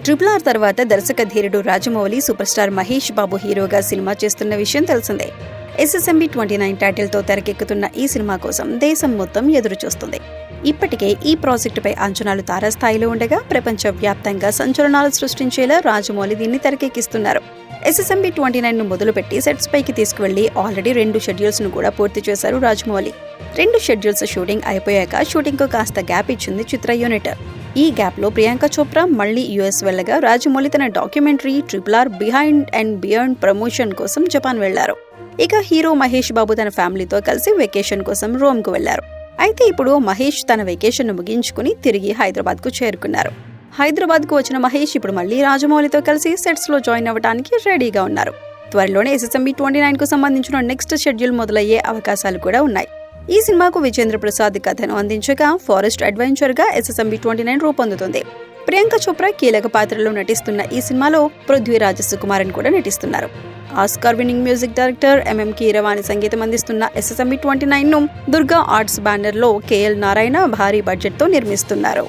RRR తర్వాత దర్శక ధీరుడు రాజమౌళి సూపర్ స్టార్ మహేష్ బాబు హీరోగా సినిమా చేస్తున్న విషయం తెలిసిందే. SSMB 29 టైటిల్తో తెరకెక్కుతున్న ఈ సినిమా కోసం దేశం మొత్తం ఎదురు చూస్తుంది. ఇప్పటికే ఈ ప్రాజెక్టుపై అంచనాలు తారాస్థాయిలో ఉండగా ప్రపంచవ్యాప్తంగా సంచలనాలు సృష్టించేలా రాజమౌళి దీన్ని తెరకెక్కిస్తున్నారు. SSMB 29 ను మొదలుపెట్టి సెట్స్ పైకి తీసుకువెళ్లి ఆల్రెడీ 2 షెడ్యూల్స్ ను కూడా పూర్తి చేశారు రాజమౌళి. 2 షెడ్యూల్స్ షూటింగ్ అయిపోయాక షూటింగ్ కు కాస్త గ్యాప్ ఇచ్చింది చిత్ర యూనిట్. ఈ గ్యాప్ లో ప్రియాంక చోప్రా మళ్లీ US వెళ్లగా రాజమౌళి తన documentary RRR behind and beyond promotion కోసం జపాన్ వెళ్లారు. ఇక హీరో మహేష్ బాబు తన ఫ్యామిలీతో కలిసి వెకేషన్ కోసం రోమ్ కు వెళ్లారు. అయితే ఇప్పుడు మహేష్ తన వెకేషన్ ను ముగించుకుని తిరిగి హైదరాబాద్ కు చేరుకున్నారు. హైదరాబాద్ కు వచ్చిన మహేష్ ఇప్పుడు మళ్లీ రాజమౌళితో కలిసి సెట్స్ లో జాయిన్ అవ్వడానికి రెడీగా ఉన్నారు. త్వరలోనే SSMB 29 కు సంబంధించిన నెక్స్ట్ షెడ్యూల్ మొదలయ్యే అవకాశాలు కూడా ఉన్నాయి. ఈ సినిమాకు విజేంద్ర ప్రసాద్ కథను అందించగా ఫారెస్ట్ అడ్వెంచర్ గా SSMB 29 రూపొందుతుంది. ప్రియాంక చోప్రా కీలక పాత్రలో నటిస్తున్న ఈ సినిమాలో పృథ్వీరాజ్ సుకుమారన్ కూడా నటిస్తున్నారు. Oscar winning music director MM Keeravani సంగీతం అందిస్తున్న SSMB 29 ను దుర్గా ఆర్ట్స్ బ్యానర్ లో KL నారాయణ భారీ బడ్జెట్ తో నిర్మిస్తున్నారు.